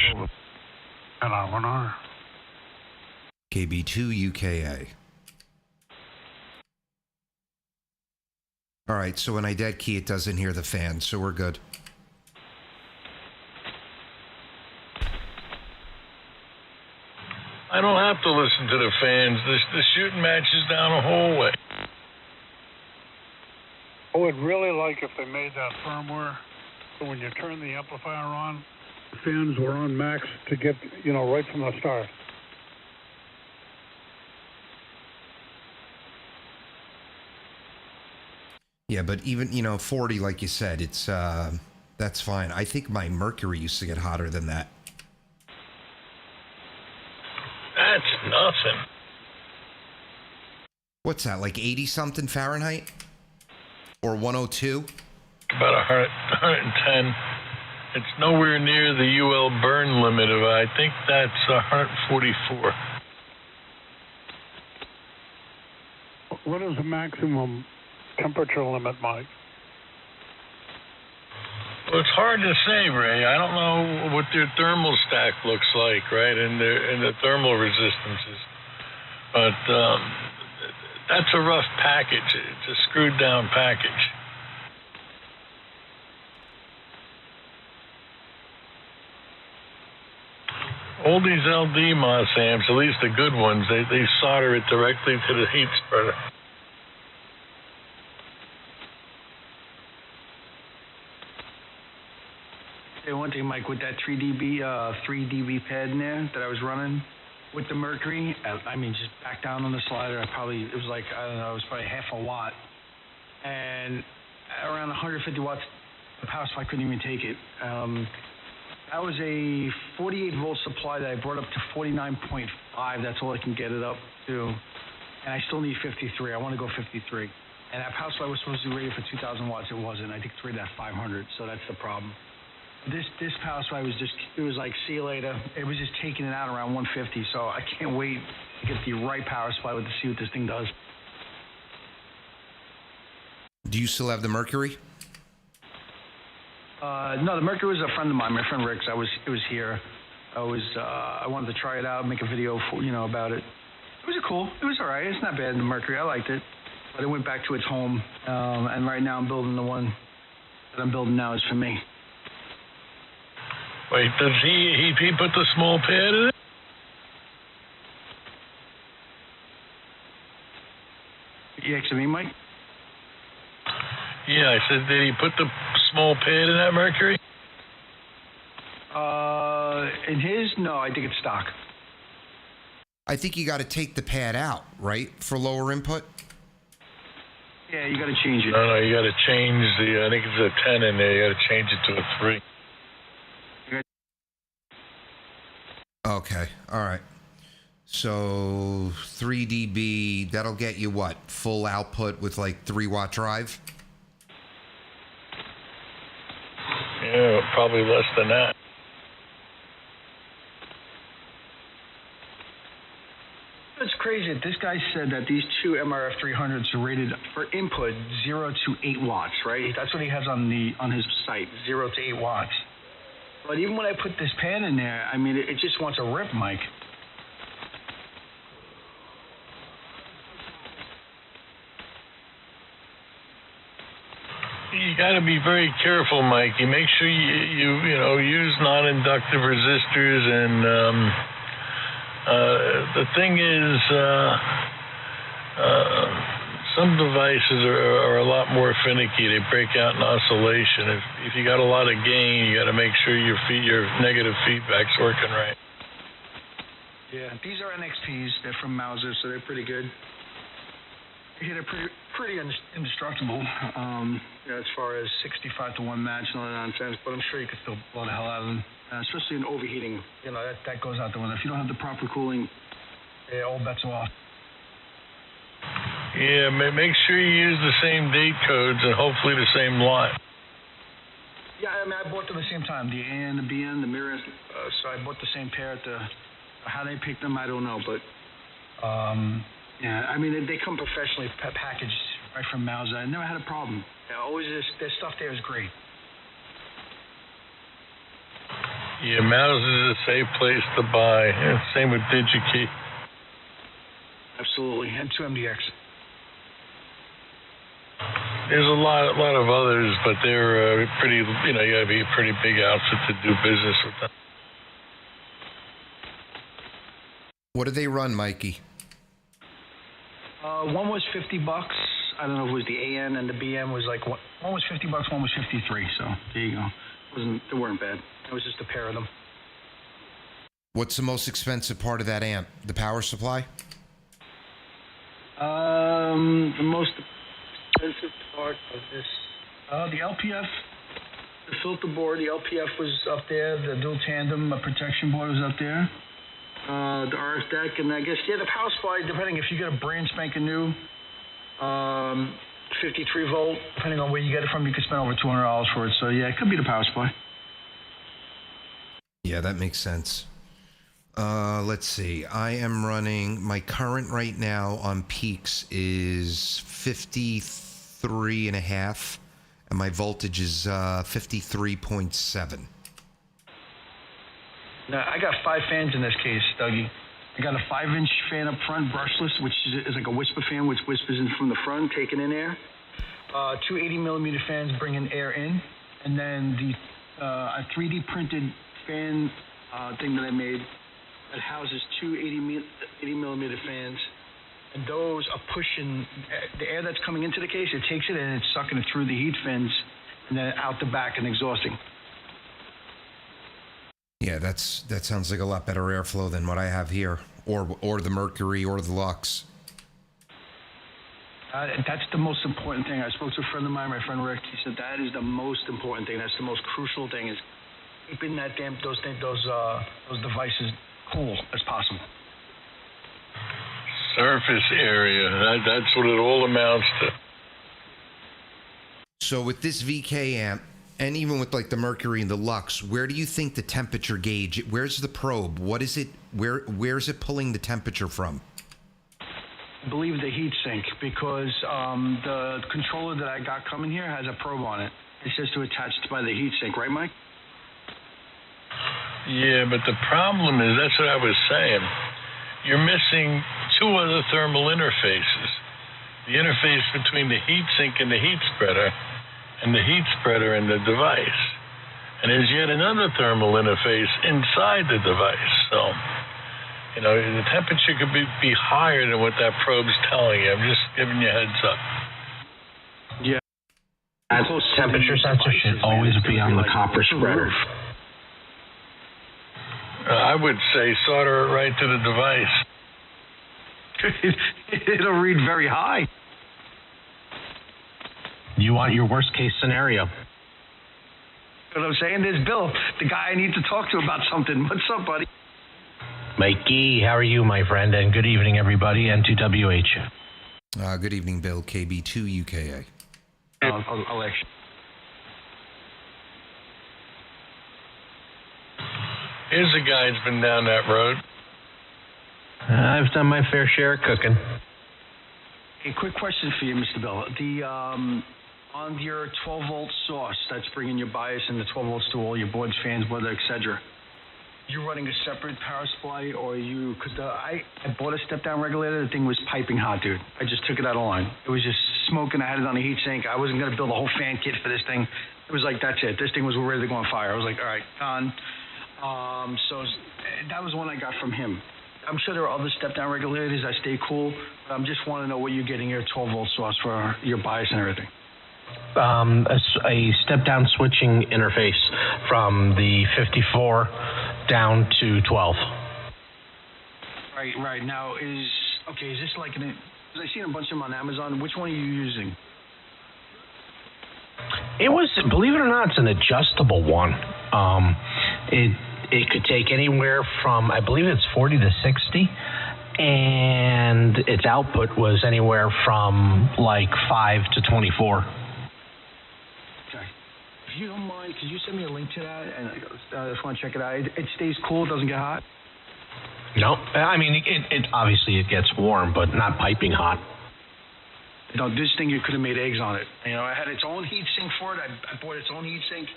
And KB2 UKA. All right, so when I dead key, it doesn't hear the fan, so we're good. I don't have to listen to the fans. The shooting match is down the hallway. I would really like if they made that firmware so when you turn the amplifier on, the fans were on max to get, right from the start. Yeah, but even, 40, like you said, it's, that's fine. I think my Mercury used to get hotter than that. That's nothing. What's that, like 80-something Fahrenheit? Or 102? About 110. It's nowhere near the UL burn limit of, I think that's 144. what is the maximum temperature limit, Mike? Well, it's hard to say, Ray. I don't know what their thermal stack looks like, right, and the thermal resistances. But that's a rough package. It's a screwed down package. All these LD MOS amps, at least the good ones, they solder it directly to the heat spreader. Hey, one thing, Mike, with that 3 dB pad in there that I was running with the mercury, I mean, just back down on the slider, it was like, I don't know, it was probably half a watt. And around 150 watts, the power supply couldn't even take it. That was a 48 volt supply that I brought up to 49.5. That's all I can get it up to. And I still need 53. I want to go 53. And that power supply was supposed to be rated for 2,000 watts. It wasn't. I think it's rated at 500. So that's the problem. This power supply was it was like, see you later. It was just taking it out around 150. So I can't wait to get the right power supply to see what this thing does. Do you still have the Mercury? No, the Mercury was a friend of mine, my friend Rick's. It was here. I wanted to try it out, make a video about it. It was cool. It was all right. It's not bad, the Mercury. I liked it. But it went back to its home. And right now I'm building the one that I'm building now is for me. Wait, does he put the small pad in it? You asking me, Mike? Yeah, I said, did he put the small pad in that Mercury? In his, no, I think it's stock. I think you got to take the pad out, right, for lower input? Yeah, you got to change it. No, you got to change I think it's a 10 in there. You got to change it to a 3. Okay, all right. So 3 dB, that'll get you what? Full output with like 3 watt drive? Yeah, probably less than that. It's crazy. This guy said that these two MRF 300s are rated for input 0 to 8 watts, right? That's what he has on his site, 0 to 8 watts. But even when I put this pad in there, I mean, it just wants a rip, Mike. You got to be very careful, Mike. You make sure you use non-inductive resistors, and the thing is, some devices are a lot more finicky. They break out in oscillation. If you got a lot of gain, you got to make sure your negative feedback's working right. Yeah, these are NXPs. They're from Mauser, so they're pretty good. Yeah, they're pretty indestructible. As far as 65 to 1 match and all that nonsense, but I'm sure you could still blow the hell out of them, especially in overheating. That goes out the window. If you don't have the proper cooling, all bets are off. Yeah, make sure you use the same date codes and hopefully the same lot. Yeah, I mean, I bought them at the same time, the AN, the BN, the mirrors. So I bought the same pair how they picked them, I don't know, but yeah, I mean, they come professionally packaged right from Mauser. I never had a problem. Always their stuff there is great. Yeah, Mauser is a safe place to buy. Same with DigiKey. Absolutely, and 2MDX. There's a lot of others, but they're pretty. You got to be a pretty big outfit to do business with them. What do they run, Mikey? One was $50. I don't know if it was the AN, and the BM was like one was $50, one was 53. So there you go. They weren't bad. It was just a pair of them. What's the most expensive part of that amp? The power supply? The most expensive part of this, the LPF, the filter board. The LPF was up there. The dual tandem protection board was up there. The RF deck, and I guess the power supply. Depending if you get a brand spanking new, 53 volt. Depending on where you get it from, you could spend over $200 for it. So yeah, it could be the power supply. Yeah, that makes sense. Let's see. I am running, my current right now on peaks is 53.5, and my voltage is 53.7. Now, I got 5 fans in this case, Dougie. I got a 5-inch fan up front, brushless, which is like a whisper fan, which whispers in from the front, taking in air. 2 80-millimeter fans bringing air in, and then a 3D printed fan thing that I made that houses 2 80-millimeter fans, and those are pushing the air that's coming into the case. It takes it and it's sucking it through the heat fins, and then out the back and exhausting. Yeah, that sounds like a lot better airflow than what I have here, or the Mercury or the Lux. That's the most important thing. I spoke to a friend of mine, my friend Rick. He said that is the most important thing. That's the most crucial thing, is keeping that those devices cool as possible. Surface area. That's what it all amounts to. So with this VK amp, and even with like the Mercury and the Lux, where do you think the temperature gauge? Where's the probe? What is it? Where's it pulling the temperature from? I believe the heat sink, because the controller that I got coming here has a probe on it. It says to attach it by the heat sink, right, Mike? Yeah, but the problem is, that's what I was saying. You're missing 2 other thermal interfaces. The interface between the heat sink and the heat spreader, and the heat spreader and the device. And there's yet another thermal interface inside the device. So, the temperature could be higher than what that probe's telling you. I'm just giving you a heads up. Yeah. That temperature sensor should always be on the copper spreader. I would say solder it right to the device. It'll read very high. You want your worst case scenario. You know what I'm saying? There's Bill, the guy I need to talk to about something. What's up, buddy? Mikey, how are you, my friend? And good evening, everybody, N2WH. Good evening, Bill, KB2UKA. I'll actually. Here's a guy who's been down that road. I've done my fair share of cooking. A quick question for you, Mr. Bell. On your 12-volt source that's bringing your bias and the 12 volts to all your boards, fans, weather, etc., you're running a separate power supply, or because I bought a step-down regulator. The thing was piping hot, dude. I just took it out of line. It was just smoking. I had it on the heat sink. I wasn't going to build a whole fan kit for this thing. It was like, that's it. This thing was ready to go on fire. I was like, all right, done. So that was one I got from him. I'm sure there are other step-down regulators that stay cool, but I just want to know what you're getting your 12-volt source for your bias and everything. A step-down switching interface from the 54 down to 12. Right. Now, is this like because I've seen a bunch of them on Amazon. Which one are you using? It was, believe it or not, it's an adjustable one. It could take anywhere from, I believe it's 40 to 60, and its output was anywhere from like 5 to 24. Okay. If you don't mind, could you send me a link to that? And I just want to check it out. It stays cool, it doesn't get hot? No, I mean, it obviously it gets warm, but not piping hot. This thing, you could have made eggs on it. I had its own heat sink for it. I bought its own heat sink.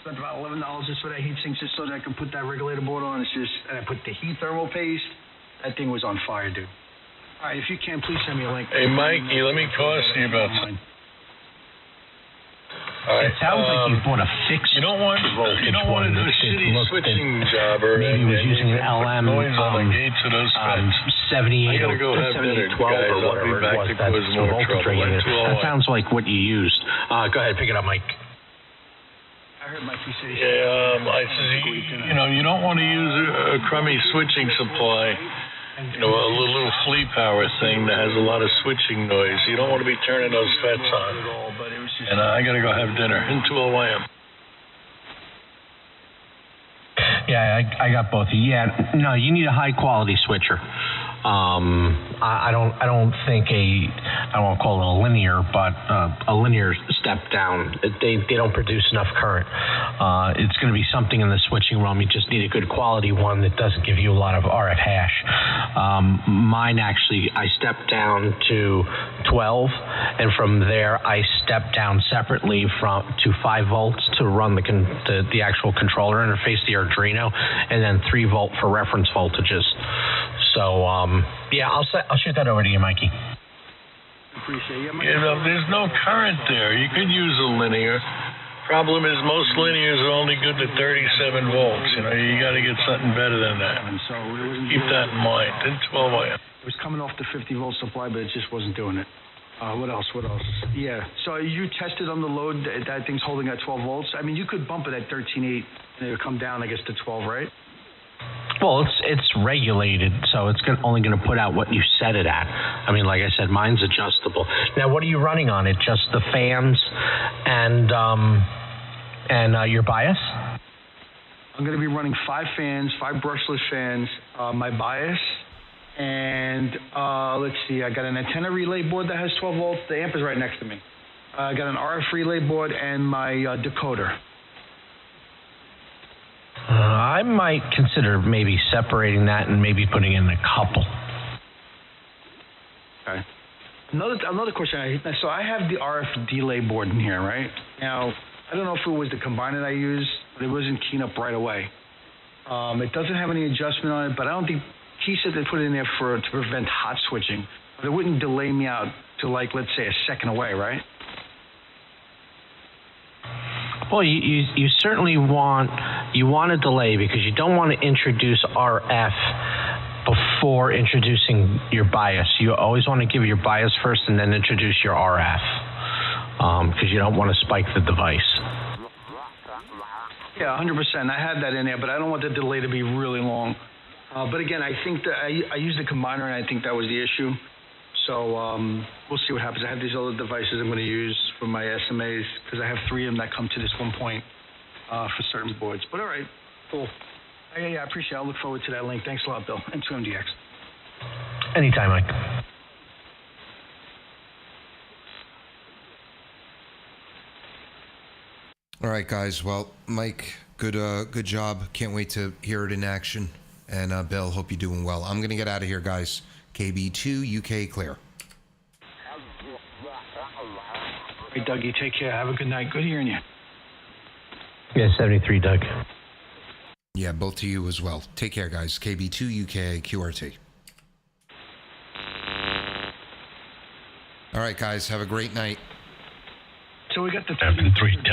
Spent about $11 just for that heat sink, just so that I could put that regulator board on. And I put the heat thermal paste. That thing was on fire, dude. All right, if you can, please send me a link. Hey, Mikey, let me caution you about something. All right, it sounds like you bought a fixed voltage one. Do a shitty switching job, or maybe was using an LM 78 or 7812 or whatever it was. That's the voltage rating. That sounds like what you used. Go ahead, pick it up, Mike. I heard Mikey say. Yeah, I said, you don't want to use a crummy switching supply. A little flea power thing that has a lot of switching noise. You don't want to be turning those FETs on. And I got to go have dinner in 201. Yeah, I got both. Yeah, no, you need a high quality switcher. I don't think I won't call it a linear, but a linear step down. They don't produce enough current. It's going to be something in the switching realm. You just need a good quality one that doesn't give you a lot of RF hash. Mine actually, I stepped down to 12, and from there I stepped down separately to 5 volts to run the actual controller interface, the Arduino, and then 3 volt for reference voltages. So yeah, I'll shoot that over to you, Mikey. Appreciate it. There's no current there. You could use a linear. Problem is, most linears are only good to 37 volts. You got to get something better than that. So it wasn't Keep that in mind. And 12 amp. It was coming off the 50 volt supply, but it just wasn't doing it. What else? Yeah. So you tested on the load that thing's holding at 12 volts. I mean, you could bump it at 13.8 and it would come down, I guess, to 12, right? Well, it's regulated, so it's only going to put out what you set it at. I mean, like I said, mine's adjustable. Now, what are you running on it? Just the fans and your bias? I'm going to be running 5 fans, 5 brushless fans, my bias, and let's see, I got an antenna relay board that has 12 volts. The amp is right next to me. I got an RF relay board and my decoder. I might consider maybe separating that and maybe putting in a couple. Okay. Another question. So I have the RF delay board in here, right? Now, I don't know if it was the combiner I used, but it wasn't keying up right away. It doesn't have any adjustment on it, but I don't think he said they put it in there to prevent hot switching. But it wouldn't delay me out to, like, let's say a second away, right? Well, you certainly want a delay because you don't want to introduce RF before introducing your bias. You always want to give your bias first and then introduce your RF because you don't want to spike the device. Yeah, 100%. I had that in there, but I don't want the delay to be really long. But again, I think that I used the combiner, and I think that was the issue. So we'll see what happens. I have these other devices I'm going to use for my SMAs because I have 3 of them that come to this one point for certain boards. But all right, cool. Yeah, I appreciate it. I'll look forward to that link. Thanks a lot, Bill. And 2MDX. Anytime, Mike. All right, guys. Well, Mike, good job. Can't wait to hear it in action. And Bill, hope you're doing well. I'm going to get out of here, guys. KB2 UK clear. Hey, Doug, you take care. Have a good night. Good hearing you. Yeah, 73, Doug. Yeah, both to you as well. Take care, guys. KB2 UK QRT. All right, guys. Have a great night. So we got the 73, Doug.